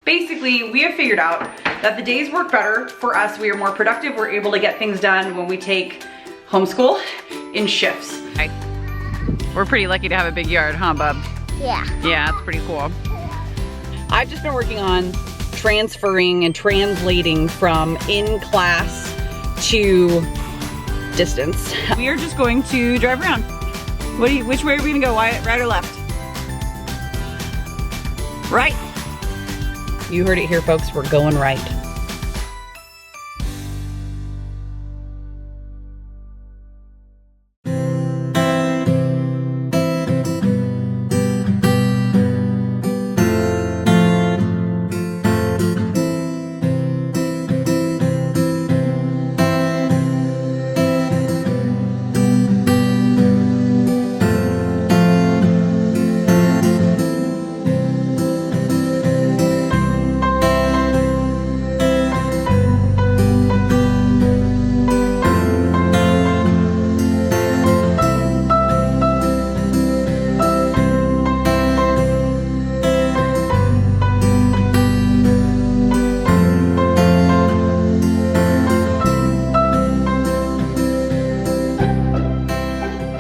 Basically, we have figured out that the days work better for us. We are more productive. We're able to get things done when we take homeschool in shifts. We're pretty lucky to have a big yard, huh, bub? Yeah. Yeah, it's pretty cool. I've just been working on transferring and translating from in class to distance. We are just going to drive around. Which way are we gonna go, Wyatt? Right or left? Right. You heard it here, folks. We're going right.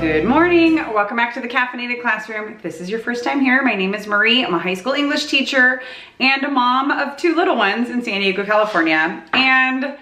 Good morning, welcome back to the Caffeinated Classroom. If this is your first time here, my name is Marie. I'm a high school English teacher and a mom of 2 little ones in San Diego, California. And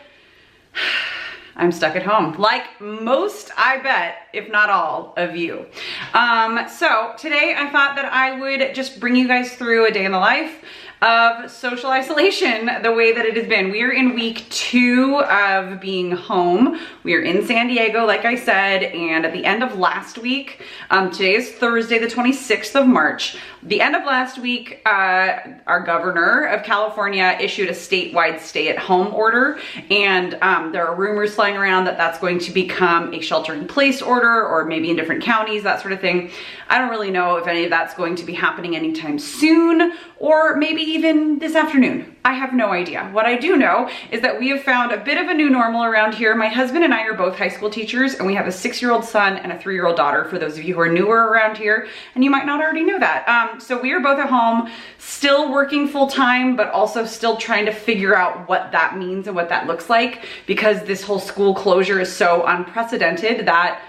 I'm stuck at home, like most, I bet, if not all of you. So today I thought that I would just bring you guys through a day in the life of social isolation the way that it has been. We are in week 2 of being home. We are in San Diego, like I said, and at the end of last week, today is Thursday, the 26th of March. The end of last week, our governor of California issued a statewide stay-at-home order, and there are rumors flying around that that's going to become a shelter-in-place order, or maybe in different counties, that sort of thing. I don't really know if any of that's going to be happening anytime soon, or maybe even this afternoon. I have no idea. What I do know is that we have found a bit of a new normal around here. My husband and I are both high school teachers, and we have a 6-year-old son and a 3-year-old daughter, for those of you who are newer around here, and you might not already know that. So we are both at home, still working full-time, but also still trying to figure out what that means and what that looks like, because this whole school closure is so unprecedented that,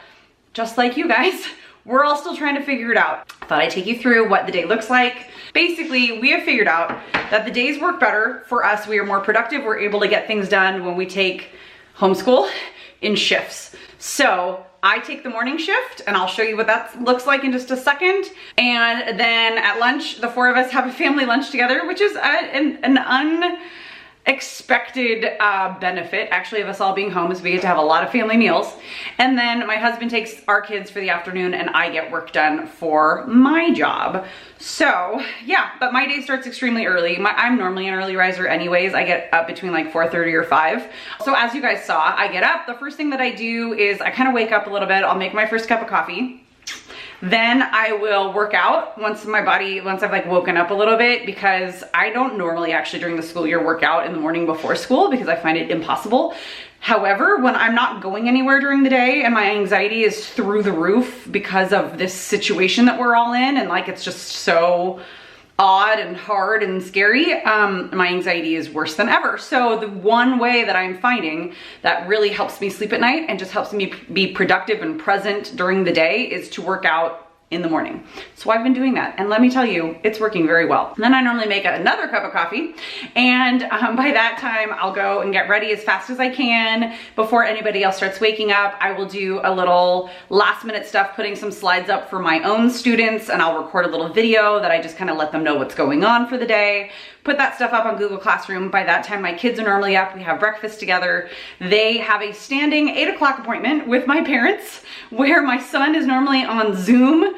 just like you guys, we're all still trying to figure it out. I thought I'd take you through what the day looks like. Basically, we have figured out that the days work better for us. We are more productive. We're able to get things done when we take homeschool in shifts. So I take the morning shift, and I'll show you what that looks like in just a second. And then at lunch, the 4 of us have a family lunch together, which is an unexpected benefit, actually, of us all being home, is we get to have a lot of family meals. And then my husband takes our kids for the afternoon, and I get work done for my job. So yeah, but my day starts extremely early. I'm normally an early riser anyways. I get up between like 4:30 or 5. So as you guys saw, I get up. The first thing that I do is I kind of wake up a little bit. I'll make my first cup of coffee. Then I will work out once I've like woken up a little bit, because I don't normally actually during the school year work out in the morning before school, because I find it impossible. However, when I'm not going anywhere during the day and my anxiety is through the roof because of this situation that we're all in, and like it's just so odd and hard and scary, my anxiety is worse than ever. So the one way that I'm finding that really helps me sleep at night and just helps me be productive and present during the day is to work out in the morning. So I've been doing that, and let me tell you, it's working very well. And then I normally make another cup of coffee, and by that time I'll go and get ready as fast as I can before anybody else starts waking up. I will do a little last minute stuff, putting some slides up for my own students, and I'll record a little video that I just kind of let them know what's going on for the day. Put that stuff up on Google Classroom. By that time, my kids are normally up. We have breakfast together. They have a standing 8 o'clock appointment with my parents, where my son is normally on Zoom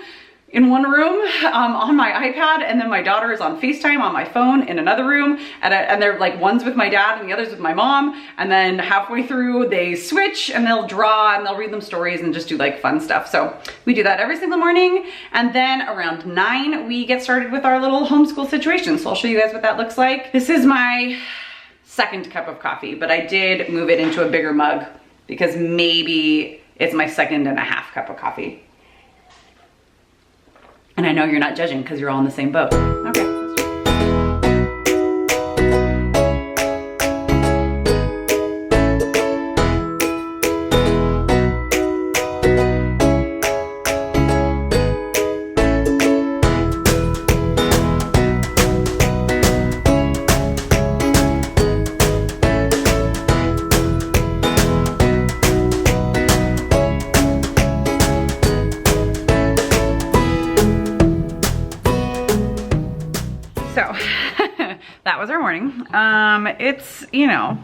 in one room on my iPad, and then my daughter is on FaceTime on my phone in another room, and they're like, one's with my dad and the other's with my mom, and then halfway through they switch and they'll draw and they'll read them stories and just do like fun stuff. So we do that every single morning, and then around 9 we get started with our little homeschool situation. So I'll show you guys what that looks like. This is my second cup of coffee, but I did move it into a bigger mug because maybe it's my 2.5 cup of coffee. And I know you're not judging because you're all in the same boat. Okay. that was our morning. It's, you know,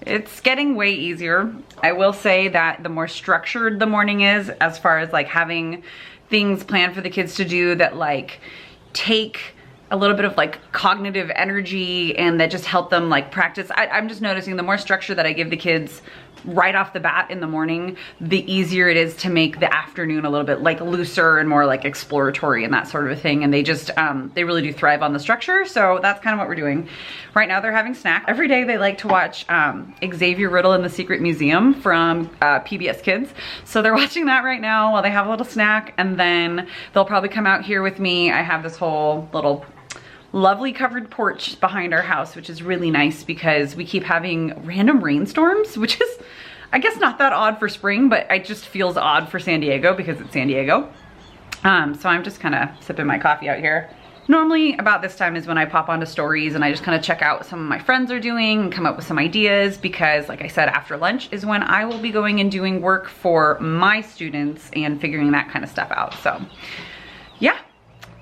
it's getting way easier. I will say that the more structured the morning is, as far as like having things planned for the kids to do that like take a little bit of like cognitive energy and that just help them like practice. I'm just noticing the more structure that I give the kids right off the bat in the morning, the easier it is to make the afternoon a little bit like looser and more like exploratory and that sort of a thing. And they just, they really do thrive on the structure. So that's kind of what we're doing. Right now they're having snack. Every day they like to watch Xavier Riddle in the Secret Museum from PBS Kids. So they're watching that right now while they have a little snack, and then they'll probably come out here with me. I have this whole little lovely covered porch behind our house, which is really nice because we keep having random rainstorms, which is, I guess, not that odd for spring, but it just feels odd for San Diego because it's San Diego. So I'm just kind of sipping my coffee out here. Normally about this time is when I pop onto stories and I just kind of check out what some of my friends are doing and come up with some ideas, because like I said, after lunch is when I will be going and doing work for my students and figuring that kind of stuff out. So yeah.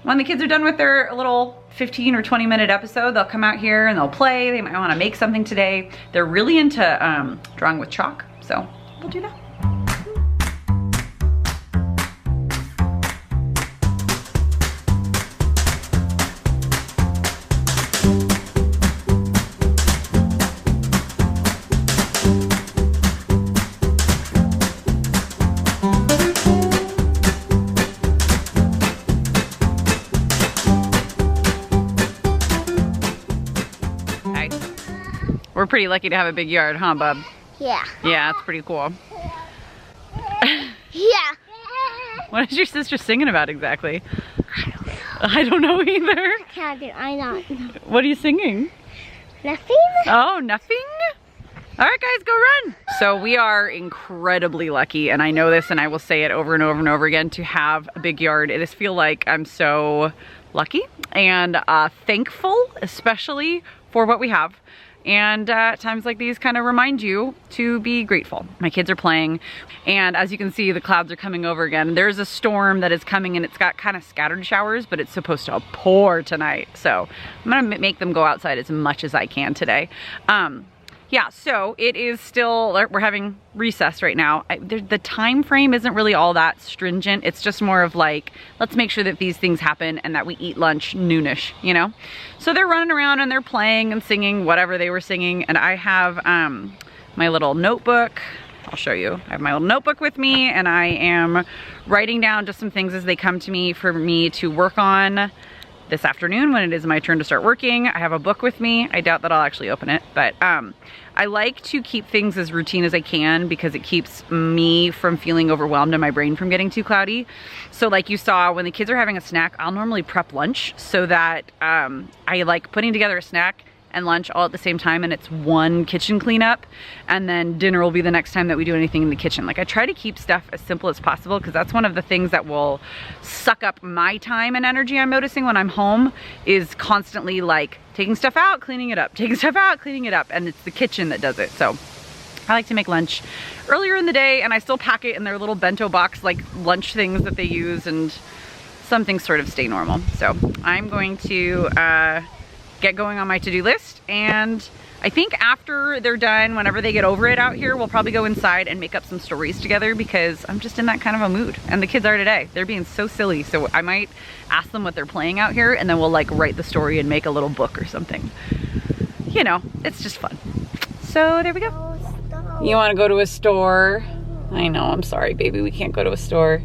When the kids are done with their little 15 or 20 minute episode, they'll come out here and they'll play. They might want to make something today. They're really into drawing with chalk, so we'll do that. We're pretty lucky to have a big yard, huh, Bub? Yeah. Yeah, it's pretty cool. Yeah. What is your sister singing about exactly? I don't know either. I don't know. What are you singing? Nothing? Oh, nothing? All right, guys, go run. So we are incredibly lucky, and I know this and I will say it over and over and over again, to have a big yard. It just feel like I'm so lucky and thankful, especially for what we have. And times like these kind of remind you to be grateful. My kids are playing, and as you can see, the clouds are coming over again. There's a storm that is coming, and it's got kind of scattered showers, but it's supposed to pour tonight. So I'm gonna make them go outside as much as I can today. Yeah, so it is still, we're having recess right now. The time frame isn't really all that stringent. It's just more of like, let's make sure that these things happen and that we eat lunch noonish, you know? So they're running around and they're playing and singing whatever they were singing. And I have my little notebook. I'll show you. I have my little notebook with me, and I am writing down just some things as they come to me for me to work on this afternoon when it is my turn to start working. I have a book with me. I doubt that I'll actually open it, but I like to keep things as routine as I can because it keeps me from feeling overwhelmed and my brain from getting too cloudy. So like you saw, when the kids are having a snack, I'll normally prep lunch so that I like putting together a snack and lunch all at the same time, and it's one kitchen cleanup, and then dinner will be the next time that we do anything in the kitchen. Like, I try to keep stuff as simple as possible because that's one of the things that will suck up my time and energy. I'm noticing when I'm home is constantly like taking stuff out, cleaning it up, taking stuff out, cleaning it up, and it's the kitchen that does it. So I like to make lunch earlier in the day, and I still pack it in their little bento box, like lunch things that they use, and some things sort of stay normal. So I'm going to get going on my to-do list, and I think after they're done, whenever they get over it out here, we'll probably go inside and make up some stories together because I'm just in that kind of a mood, and the kids are today. They're being so silly, so I might ask them what they're playing out here, and then we'll like write the story and make a little book or something. You know, it's just fun. So there we go. You want to go to a store? I know, I'm sorry, baby, we can't go to a store.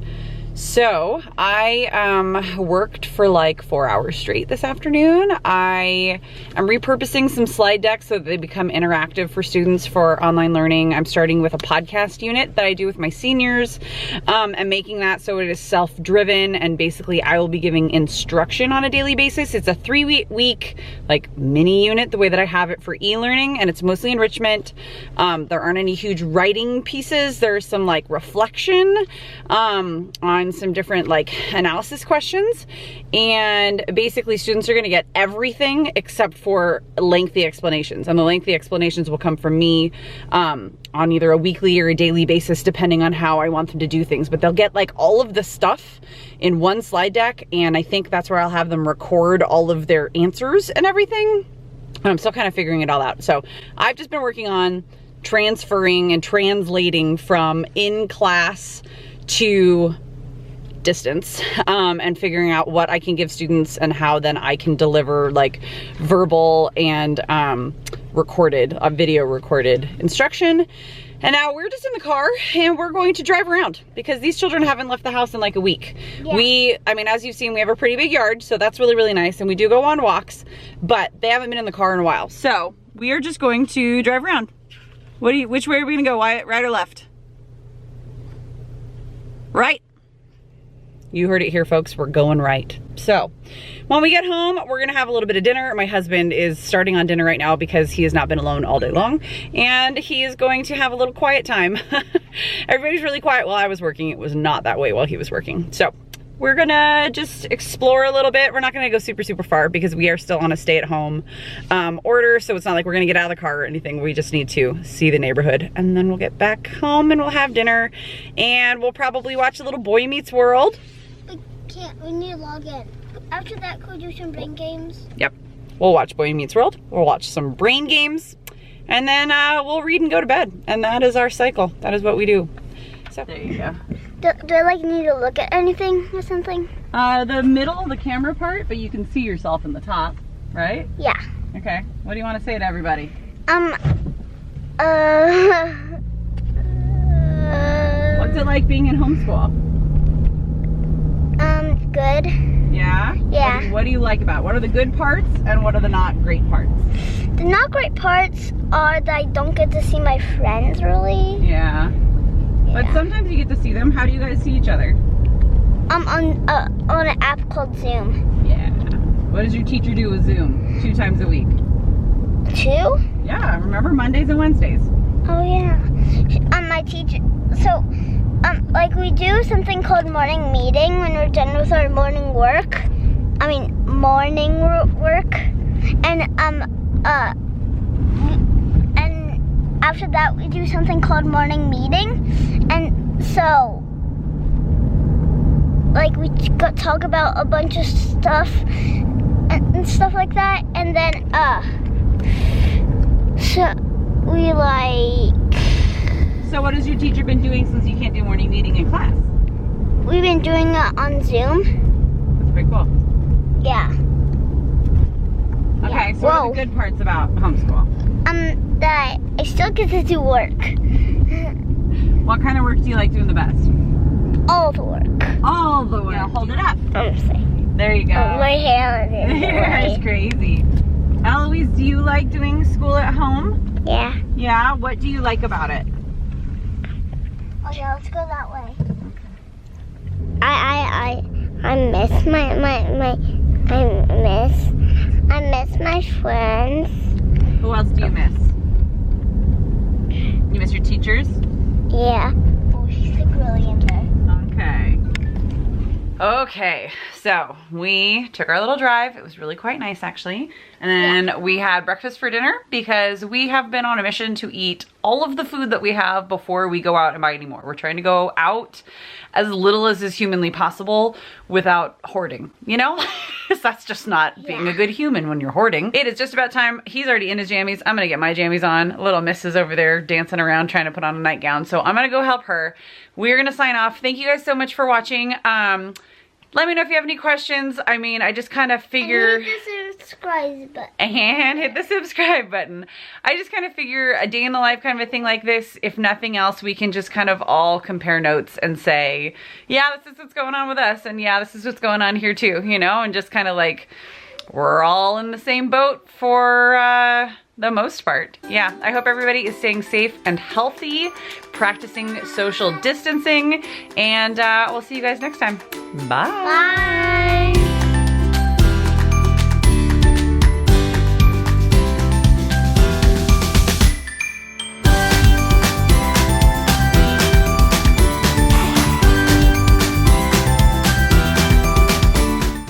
So I worked for like 4 hours straight this afternoon. I am repurposing some slide decks so that they become interactive for students for online learning. I'm starting with a podcast unit that I do with my seniors, and making that so it is self-driven, and basically I will be giving instruction on a daily basis. It's a 3-week like mini unit the way that I have it for e-learning, and it's mostly enrichment. There aren't any huge writing pieces. There's some like reflection on on some different like analysis questions, and basically students are gonna get everything except for lengthy explanations, and the lengthy explanations will come from me on either a weekly or a daily basis depending on how I want them to do things, but they'll get like all of the stuff in one slide deck, and I think that's where I'll have them record all of their answers and everything. I'm still kind of figuring it all out. So I've just been working on transferring and translating from in class to distance, and figuring out what I can give students and how then I can deliver like verbal and video recorded instruction. And now we're just in the car and we're going to drive around because these children haven't left the house in like a week. Yeah. I mean, as you've seen, we have a pretty big yard, so that's really, really nice. And we do go on walks, but they haven't been in the car in a while. So we are just going to drive around. Which way are we gonna go, Wyatt? Right or left? Right. You heard it here, folks, we're going right. So when we get home, we're gonna have a little bit of dinner. My husband is starting on dinner right now because he has not been alone all day long, and he is going to have a little quiet time. Everybody's really quiet while I was working. It was not that way while he was working. So we're gonna just explore a little bit. We're not gonna go super, super far because we are still on a stay-at-home order, so it's not like we're gonna get out of the car or anything. We just need to see the neighborhood, and then we'll get back home and we'll have dinner, and we'll probably watch a little Boy Meets World. We need to log in. After that, could we do some brain games? Yep. We'll watch Boy Meets World. We'll watch some brain games, and then we'll read and go to bed. And that is our cycle. That is what we do. So there you go. Do I like need to look at anything or something? The middle, the camera part, but you can see yourself in the top, right? Yeah. Okay. What do you want to say to everybody? What's it like being in homeschool? Good. Yeah? Yeah. What do you like about it? What are the good parts and what are the not great parts? The not great parts are that I don't get to see my friends really. Yeah. But sometimes you get to see them. How do you guys see each other? On an app called Zoom. Yeah. What does your teacher do with Zoom? 2 times a week? 2? Yeah, remember Mondays and Wednesdays. Oh yeah. My teacher, so like we do something called morning meeting when we're done with our morning work. Morning work. And after that we do something called morning meeting. And so like we talk about a bunch of stuff and stuff like that. And then so we like. So what has your teacher been doing since you can't do morning meeting in class? We've been doing it on Zoom. That's pretty cool. Yeah. Okay, so what are the good parts about homeschool? That I still get to do work. What kind of work do you like doing the best? All the work. All the work. Yeah, hold it up. There you go. My hand is Your hair is crazy. Eloise, do you like doing school at home? Yeah. Yeah? What do you like about it? Okay, let's go that way. I miss I miss my friends. Who else do you miss? You miss your teachers? Yeah. Oh, she's like really in there. Okay. Okay, so we took our little drive. It was really quite nice actually. And then we had breakfast for dinner because we have been on a mission to eat all of the food that we have before we go out and buy any more. We're trying to go out as little as is humanly possible without hoarding, you know? Because that's just not being a good human when you're hoarding. It is just about time. He's already in his jammies. I'm gonna get my jammies on. Little Miss is over there dancing around trying to put on a nightgown. So I'm gonna go help her. We're gonna sign off. Thank you guys so much for watching. Let me know if you have any questions. I just kind of figure... And hit the subscribe button. And hit the subscribe button. I just kind of figure a day in the life kind of a thing like this, if nothing else, we can just kind of all compare notes and say, yeah, this is what's going on with us. And yeah, this is what's going on here too, you know? And just kind of like, we're all in the same boat for the most part. Yeah, I hope everybody is staying safe and healthy, practicing social distancing, and we'll see you guys next time. Bye. Bye.